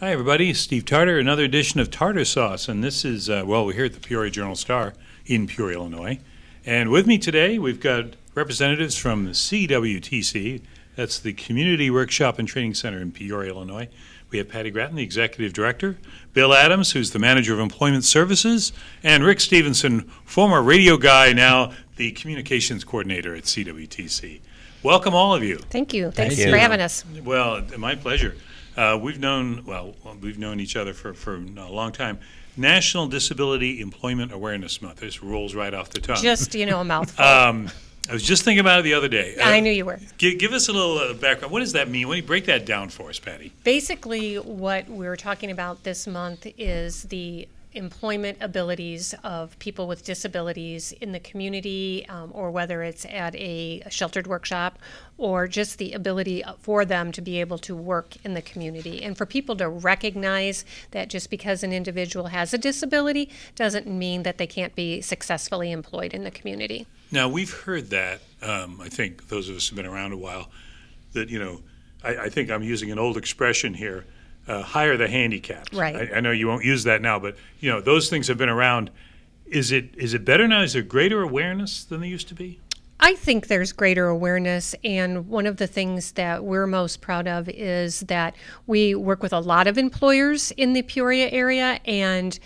Hi, everybody. Steve Tarter, another edition of Tarter Sauce. And this is, well, we're here at the Peoria Journal-Star in Peoria, Illinois. And with me today, we've got representatives from the CWTC. That's the Community Workshop and Training Center in Peoria, Illinois. We have Patti Gratton, the Executive Director, Bill Adams, who's the Manager of Employment Services, and Rick Stephenson, former radio guy, now the Communications Coordinator at CWTC. Welcome, all of you. Thank you. Thanks for having us. Well, my pleasure. We've known each other for a long time. National Disability Employment Awareness Month. This rolls right off the tongue. Just, a mouthful. I was just thinking about it the other day. I knew you were. Give us a little background. What does that mean? Why don't you break that down for us, Patti? Basically, what we're talking about this month is the employment abilities of people with disabilities in the community, or whether it's at a sheltered workshop, or just the ability for them to be able to work in the community. And for people to recognize that just because an individual has a disability doesn't mean that they can't be successfully employed in the community. Now, we've heard that, I think those of us who've been around a while, that, I think I'm using an old expression here, hire the handicapped. Right. I know you won't use that now, but those things have been around. Is it better now? Is there greater awareness than there used to be? I think there's greater awareness, and one of the things that we're most proud of is that we work with a lot of employers in the Peoria area, and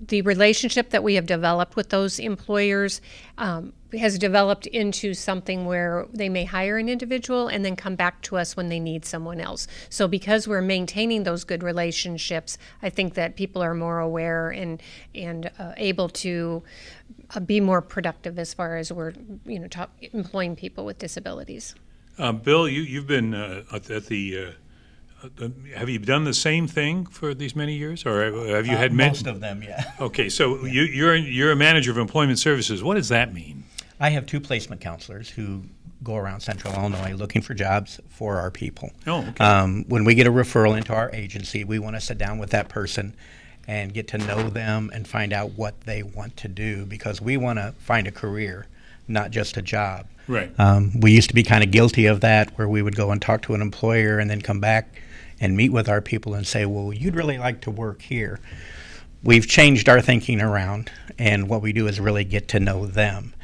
the relationship that we have developed with those employers has developed into something where they may hire an individual and then come back to us when they need someone else. So because we're maintaining those good relationships, I think that people are more aware and able to be more productive as far as we're employing people with disabilities. Bill, you've been at the have you done the same thing for these many years, or have you had most of them? Yeah. Okay, so you're a manager of employment services. What does that mean? I have 2 placement counselors who go around Central Illinois looking for jobs for our people. Oh, okay. When we get a referral into our agency, we want to sit down with that person and get to know them and find out what they want to do, because we want to find a career, not just a job. Right. We used to be kind of guilty of that, where we would go and talk to an employer and then come back and meet with our people and say, well, you'd really like to work here. We've changed our thinking around, and what we do is really get to know them.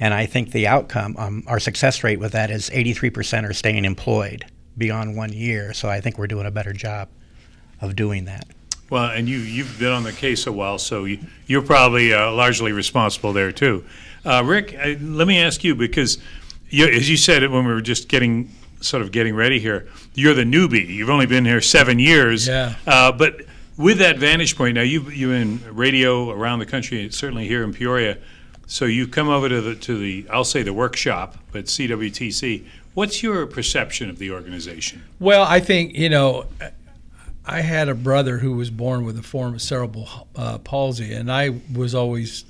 And I think the outcome, our success rate with that is 83% are staying employed beyond 1 year. So I think we're doing a better job of doing that. Well, and you've been on the case a while, so you're probably largely responsible there too. Rick, let me ask you, because as you said it when we were just getting ready here, you're the newbie. You've only been here 7 years. Yeah. But with that vantage point, now you're in radio around the country, certainly here in Peoria. So you come over to the I'll say the workshop at CWTC. What's your perception of the organization? Well, I think, I had a brother who was born with a form of cerebral palsy, and I was always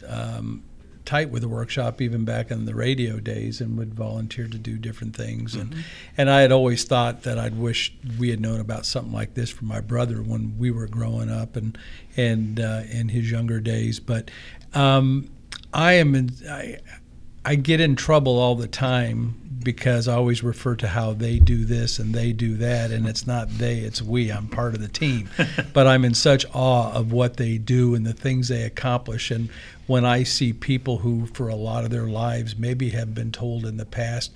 tight with the workshop, even back in the radio days, and would volunteer to do different things. Mm-hmm. And I had always thought that I'd wish we had known about something like this for my brother when we were growing up and in his younger days. But I get in trouble all the time because I always refer to how they do this and they do that, and it's not they, it's we. I'm part of the team. But I'm in such awe of what they do and the things they accomplish. And when I see people who, for a lot of their lives, maybe have been told in the past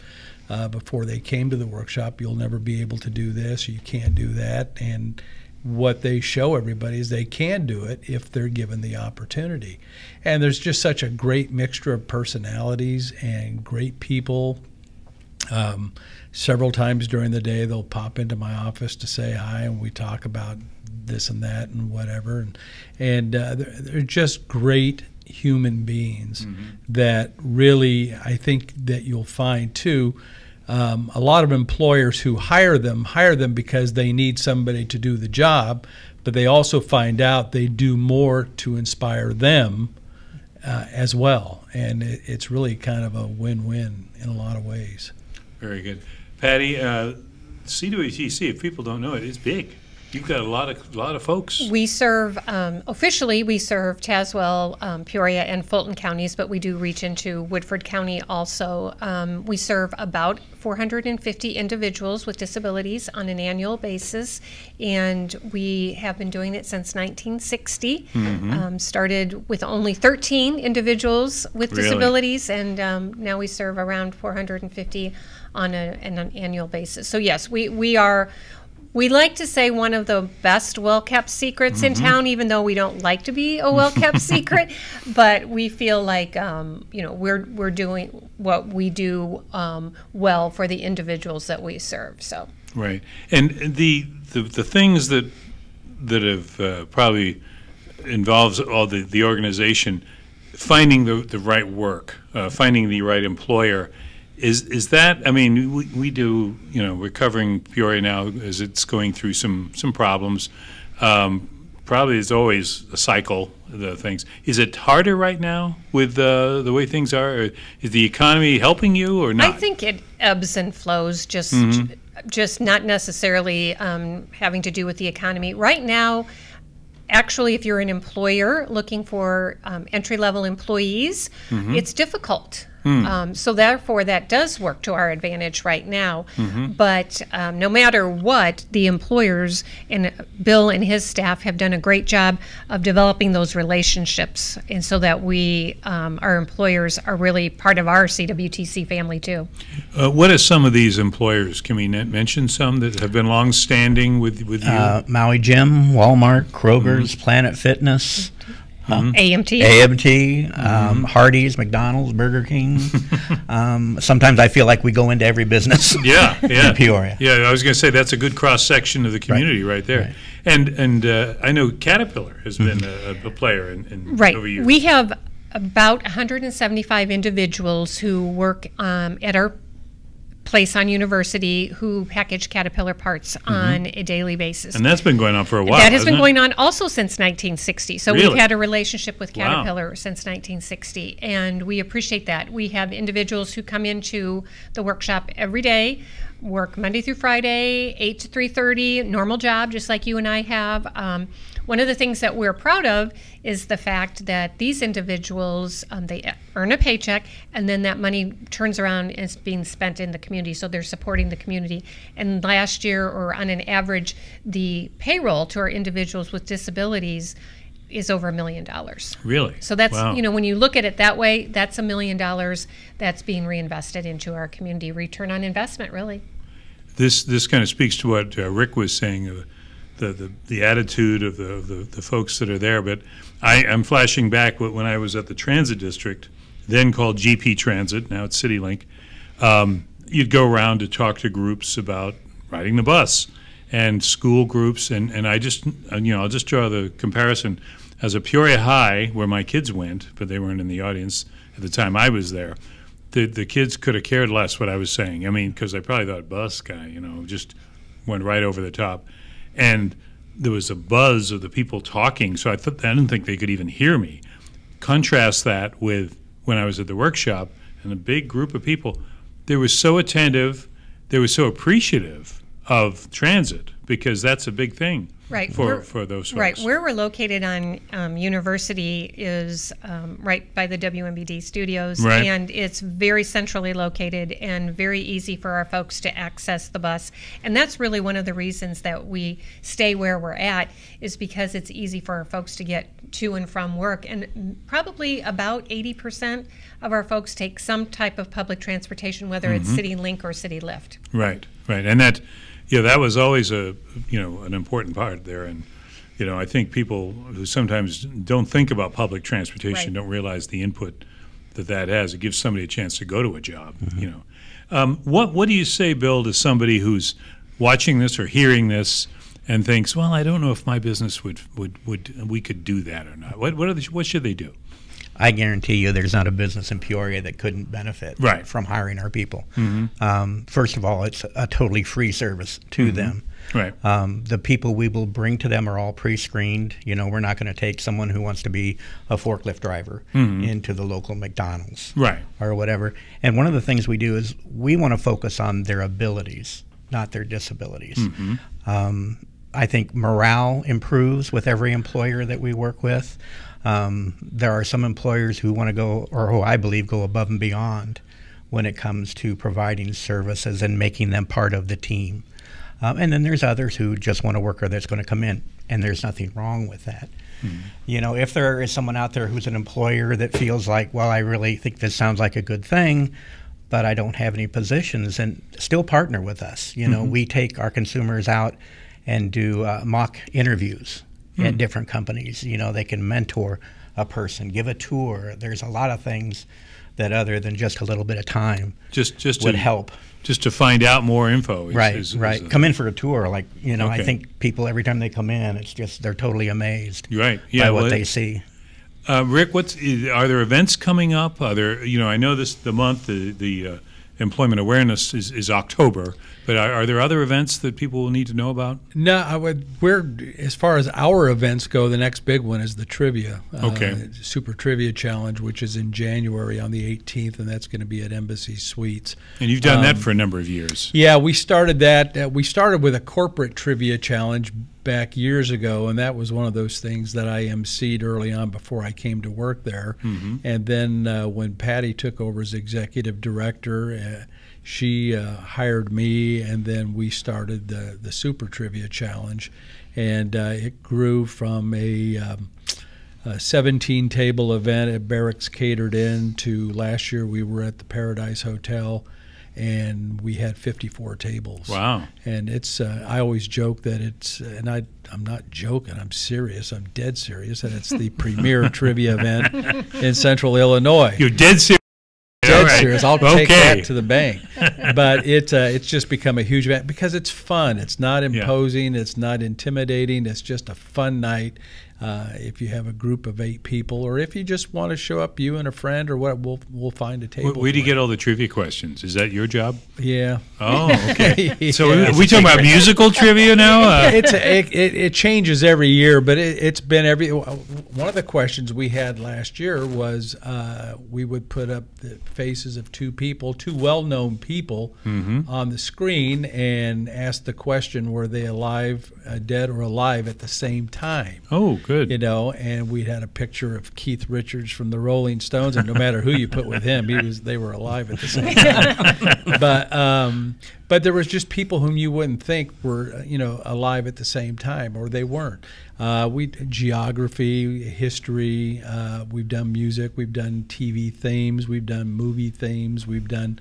before they came to the workshop, you'll never be able to do this, or you can't do that. And what they show everybody is they can do it if they're given the opportunity. And there's just such a great mixture of personalities and great people. Several times during the day, they'll pop into my office to say hi, and we talk about this and that and whatever. And they're just great human beings. Mm-hmm. That really, I think that you'll find too, a lot of employers who hire them because they need somebody to do the job, but they also find out they do more to inspire them as well. And it's really kind of a win-win in a lot of ways. Very good. Patti, CWTC, if people don't know it, is big. You've got a lot of folks. We serve, officially, we serve Tazewell, Peoria, and Fulton counties, but we do reach into Woodford County also. We serve about 450 individuals with disabilities on an annual basis, and we have been doing it since 1960. Started with only 13 individuals with disabilities, and now we serve around 450 on an annual basis. So yes, we like to say one of the best well-kept secrets in town, even though we don't like to be a well-kept secret. But we feel like we're doing what we do well for the individuals that we serve. So right, and the things that have probably involves all the organization, finding the right work, finding the right employer. Is that, I mean, we do, we're covering Peoria now as it's going through some problems. Probably there's always a cycle, the things. Is it harder right now with the way things are? Or is the economy helping you or not? I think it ebbs and flows, just not necessarily having to do with the economy. Right now, actually, if you're an employer looking for entry-level employees, it's difficult. So therefore, that does work to our advantage right now. But no matter what, the employers and Bill and his staff have done a great job of developing those relationships, and so that our employers are really part of our CWTC family too. What are some of these employers? Can we mention some that have been long-standing with you? Maui Gym, Walmart, Kroger's, Planet Fitness. AMT, Hardee's, McDonald's, Burger King. Sometimes I feel like we go into every business in Peoria. Yeah, I was going to say that's a good cross-section of the community right there. Right. And I know Caterpillar has been a player in over years. We have about 175 individuals who work at our place on University who package Caterpillar parts on a daily basis. And that's been going on for a while. That has been going on also since 1960. So really? We've had a relationship with Caterpillar since 1960, and we appreciate that. We have individuals who come into the workshop every day, work Monday through Friday, 8 to 3:30, normal job, just like you and I have. One of the things that we're proud of is the fact that these individuals, they earn a paycheck, and then that money turns around and is being spent in the community, so they're supporting the community. And last year, or on an average, the payroll to our individuals with disabilities is over $1 million. Really? So that's, when you look at it that way, that's $1 million that's being reinvested into our community. Return on investment, really. This kind of speaks to what Rick was saying, the attitude of the folks that are there. But I'm flashing back when I was at the transit district, then called GP Transit, now it's CityLink. You'd go around to talk to groups about riding the bus and school groups, and I just, I'll just draw the comparison. As a Peoria High, where my kids went, but they weren't in the audience at the time I was there, the kids could have cared less what I was saying. I mean, because I probably thought bus guy, just went right over the top. And there was a buzz of the people talking, so I didn't think they could even hear me. Contrast that with when I was at the workshop and a big group of people. They were so attentive, they were so appreciative of transit, because that's a big thing for those folks. Right. Where we're located on University is right by the WMBD studios, and it's very centrally located and very easy for our folks to access the bus. And that's really one of the reasons that we stay where we're at, is because it's easy for our folks to get to and from work. And probably about 80% of our folks take some type of public transportation, whether it's CityLink or CityLift. Right. And that was always an important part there. And, I think people who sometimes don't think about public transportation don't realize the input that has. It gives somebody a chance to go to a job, What do you say, Bill, to somebody who's watching this or hearing this and thinks, well, I don't know if my business we could do that or not? What should they do? I guarantee you there's not a business in Peoria that couldn't benefit from hiring our people. First of all, it's a totally free service to them. Right. The people we will bring to them are all pre-screened. We're not going to take someone who wants to be a forklift driver into the local McDonald's or whatever. And one of the things we do is we want to focus on their abilities, not their disabilities. I think morale improves with every employer that we work with. There are some employers who want to go, or who I believe go above and beyond when it comes to providing services and making them part of the team. And then there's others who just want a worker that's going to come in, and there's nothing wrong with that. You know, if there is someone out there who's an employer that feels like, well, I really think this sounds like a good thing, but I don't have any positions, and still partner with us. You know, we take our consumers out and do mock interviews at different companies. You know, they can mentor a person, give a tour. There's a lot of things that, other than just a little bit of time, just would help. Just to find out more info. Right. Come in for a tour. Like, you know, Okay. I think people, every time they come in, it's just, they're totally amazed Right. by what they see. Rick, are there events coming up? Are there, you know, I know the month, the employment awareness is October, but are there other events that people will need to know about? No, as far as our events go, the next big one is the trivia. Okay. Super Trivia Challenge, which is in January on the 18th, and that's going to be at Embassy Suites. And you've done that for a number of years. Yeah, we started that. We started with a corporate trivia challenge back years ago, and that was one of those things that I emceed early on before I came to work there. And then when Patty took over as executive director, she hired me, and then we started the Super Trivia Challenge, and it grew from a 17-table event at Barracks Catered Inn to last year we were at the Paradise Hotel, and we had 54 tables. Wow. And it's I always joke that it's, and I'm not joking, I'm serious, I'm dead serious, that it's the premier trivia event in Central Illinois. You're dead serious? Dead serious. I'll take that to the bank. But it's just become a huge event because it's fun. It's not imposing. It's not intimidating. It's just a fun night. If you have a group of 8 people, or if you just want to show up, you and a friend, or what, we'll find a table. Where do you get all the trivia questions? Is that your job? Yeah. Oh, okay. So are we talking about musical trivia now? It changes every year, but it's been one of the questions we had last year was we would put up the faces of 2 well-known people on the screen, and ask the question, were they alive, dead, or alive at the same time? Oh, good. You know, and we had a picture of Keith Richards from the Rolling Stones, and no matter who you put with him, they were alive at the same time. But there was just people whom you wouldn't think were, you know, alive at the same time, or they weren't. Geography, history, we've done music, we've done TV themes, we've done movie themes, we've done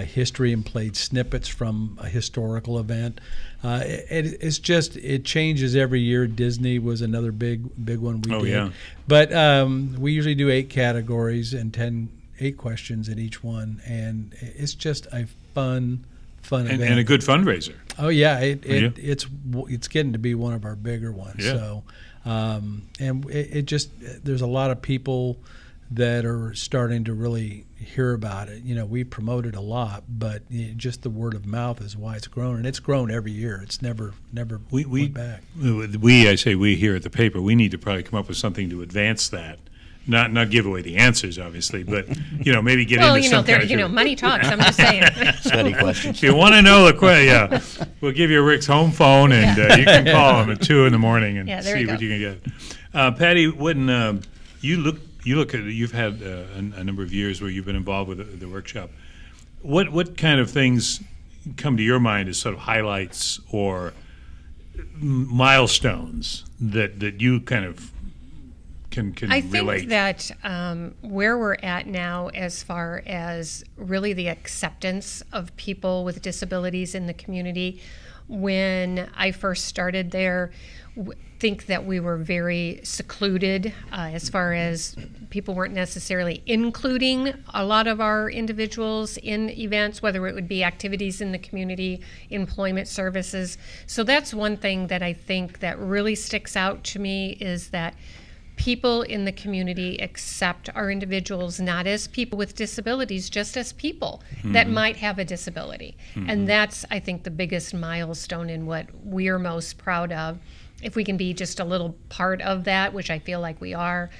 history and played snippets from a historical event. It changes every year. Disney was another big one we did. Yeah. But we usually do 8 categories and 8 questions in each one, and it's just a fun event. And a good fundraiser. Oh yeah, it's getting to be one of our bigger ones. Yeah. So, and it just, there's a lot of people that are starting to really hear about it. You know, we promote it a lot, but just the word of mouth is why it's grown, and it's grown every year. It's never went back. I say we here at the paper, we need to probably come up with something to advance that. Not give away the answers, obviously, but you know, maybe get into some kind of money talks. I'm just saying. Study questions. If you want to know the question, we'll give you Rick's home phone, and you can call him at 2 in the morning and see what you can get. Patty, when you've had a number of years where you've been involved with the workshop. What kind of things come to your mind as sort of highlights or milestones that you kind of can relate? I think that where we're at now, as far as really the acceptance of people with disabilities in the community, when I first started there, think that we were very secluded as far as people weren't necessarily including a lot of our individuals in events, whether it would be activities in the community, employment services. So that's one thing that I think that really sticks out to me, is that people in the community accept our individuals not as people with disabilities, just as people that might have a disability. And that's, I think, the biggest milestone in what we're most proud of. If we can be just a little part of that, which I feel like we are,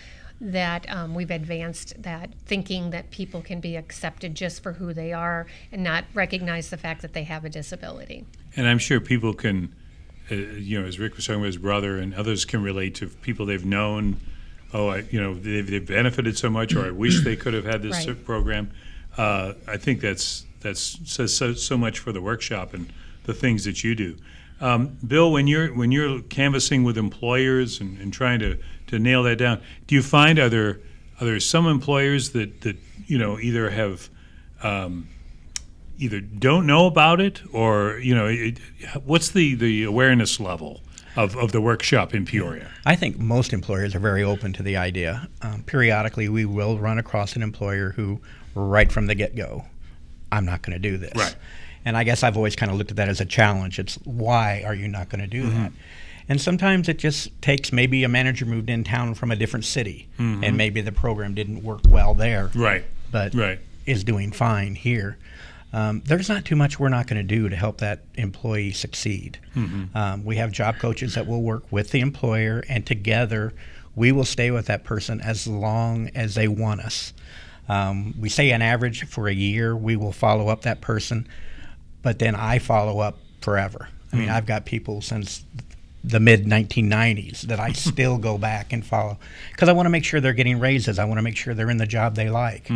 that we've advanced that thinking that people can be accepted just for who they are and not recognize the fact that they have a disability. And I'm sure people can as Rick was talking about his brother and others can relate to people they've known. They've benefited so much, or I wish they could have had this program. I think that says so much for the workshop and the things that you do. Bill, when you're canvassing with employers and trying to nail that down, do you find are there some employers that either have either don't know about it, or what's the awareness level of the workshop in Peoria? I think most employers are very open to the idea. Periodically, we will run across an employer who, right from the get-go, I'm not going to do this. Right. And I guess I've always kind of looked at that as a challenge. It's, why are you not going to do that? And sometimes it just takes, maybe a manager moved in town from a different city, and maybe the program didn't work well there, but is doing fine here. There's not too much we're not going to do to help that employee succeed. We have job coaches that will work with the employer, and together we will stay with that person as long as they want us. We say on average for a year we will follow up that person, but then I follow up forever. I mean, I've got people since the mid-1990s that I still go back and follow, because I want to make sure they're getting raises. I want to make sure they're in the job they like.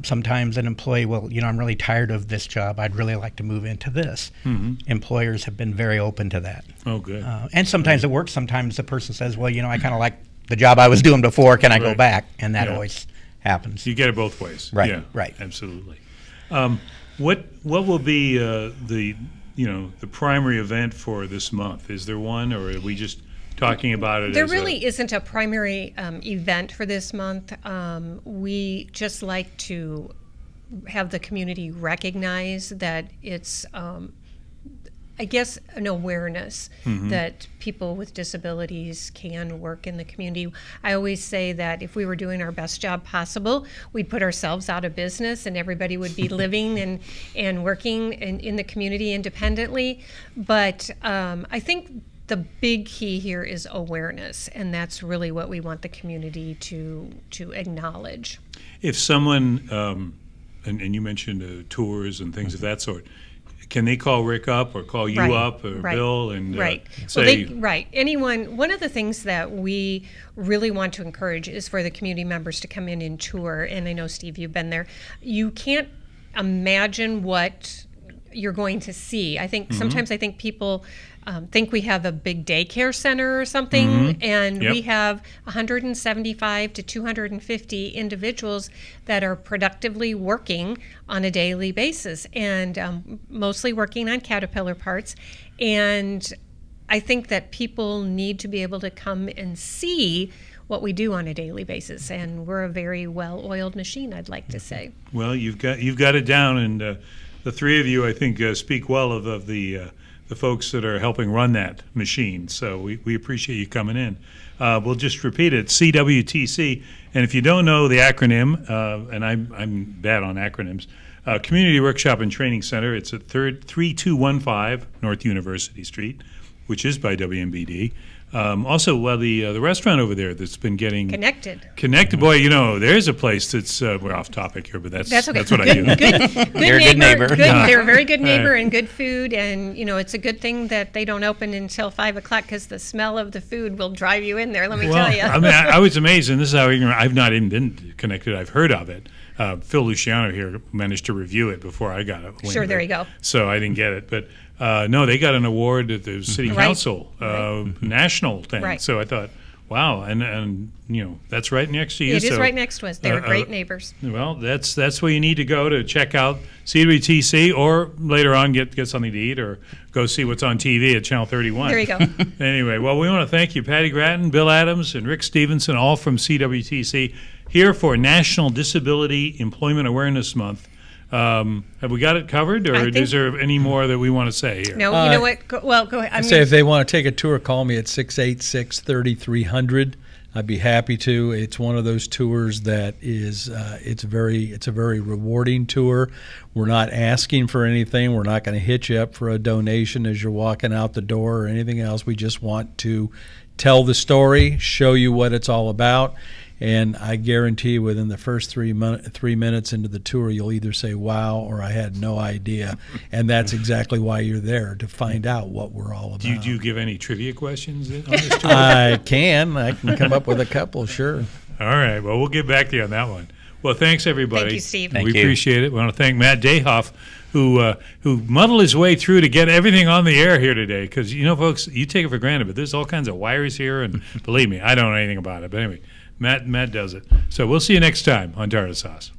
Sometimes an employee will, I'm really tired of this job. I'd really like to move into this. Employers have been very open to that. Oh, good. And sometimes it works. Sometimes the person says, well, I kind of like the job I was doing before. Can I go back? And that always happens. You get it both ways. Right, right. Absolutely. What will be the primary event for this month? Is there one, or are we just talking about it? There really isn't a primary event for this month. We just like to have the community recognize that it's, I guess, an awareness that people with disabilities can work in the community. I always say that if we were doing our best job possible, we'd put ourselves out of business and everybody would be living and working in the community independently. But I think the big key here is awareness, and that's really what we want the community to acknowledge. If someone, and you mentioned tours and things of that sort, can they call Rick up or call you up or Bill and say? Anyone. One of the things that we really want to encourage is for the community members to come in and tour. And I know, Steve, you've been there. You can't imagine what you're going to see. I think sometimes I think people think we have a big daycare center or something, and we have 175 to 250 individuals that are productively working on a daily basis, and mostly working on Caterpillar parts. And I think that people need to be able to come and see what we do on a daily basis, and we're a very well-oiled machine, I'd like to say. Well, you've got it down, and the three of you, I think, speak well of the folks that are helping run that machine. So we appreciate you coming in. We'll just repeat it, CWTC. And if you don't know the acronym, and I'm bad on acronyms, Community Workshop and Training Center. It's at 3215 North University Street, which is by WMBD. Also, the restaurant over there that's been getting connected. Boy, there's a place that's we're off topic here, but that's okay. That's what I do. You're a good neighbor. They're a very good neighbor and good food, and it's a good thing that they don't open until 5 o'clock because the smell of the food will drive you in there. Let me tell you. I mean, I was amazed, and this is how ignorant. I've not even been connected. I've heard of it. Phil Luciano here managed to review it before I got it. Sure, there you go. So I didn't get it, but. No, they got an award at the city council, national thing. Right. So I thought, wow, and that's right next to you. It is right next to us. They're great neighbors. Well, that's where you need to go to check out CWTC, or later on get something to eat, or go see what's on TV at Channel 31. There you go. Anyway, well, we want to thank you, Patti Gratton, Bill Adams, and Rick Stephenson, all from CWTC, here for National Disability Employment Awareness Month. Have we got it covered, or is there any more that we want to say here? No, you know what? Go ahead. I'd say if they want to take a tour, call me at 686-3300. I'd be happy to. It's one of those tours that is it's a very rewarding tour. We're not asking for anything. We're not going to hit you up for a donation as you're walking out the door or anything else. We just want to tell the story, show you what it's all about. And I guarantee within the first 3 minutes into the tour, you'll either say, wow, or I had no idea. And that's exactly why you're there, to find out what we're all about. Do you give any trivia questions on this tour? I can come up with a couple, sure. All right. Well, we'll get back to you on that one. Well, thanks, everybody. Thank you, Steve. Thank we you. appreciate it. We want to thank Matt Dayhoff, who muddled his way through to get everything on the air here today. Because, you know, folks, you take it for granted, but there's all kinds of wires here, and believe me, I don't know anything about it. But anyway, Matt does it. So we'll see you next time on Tarter Sauce.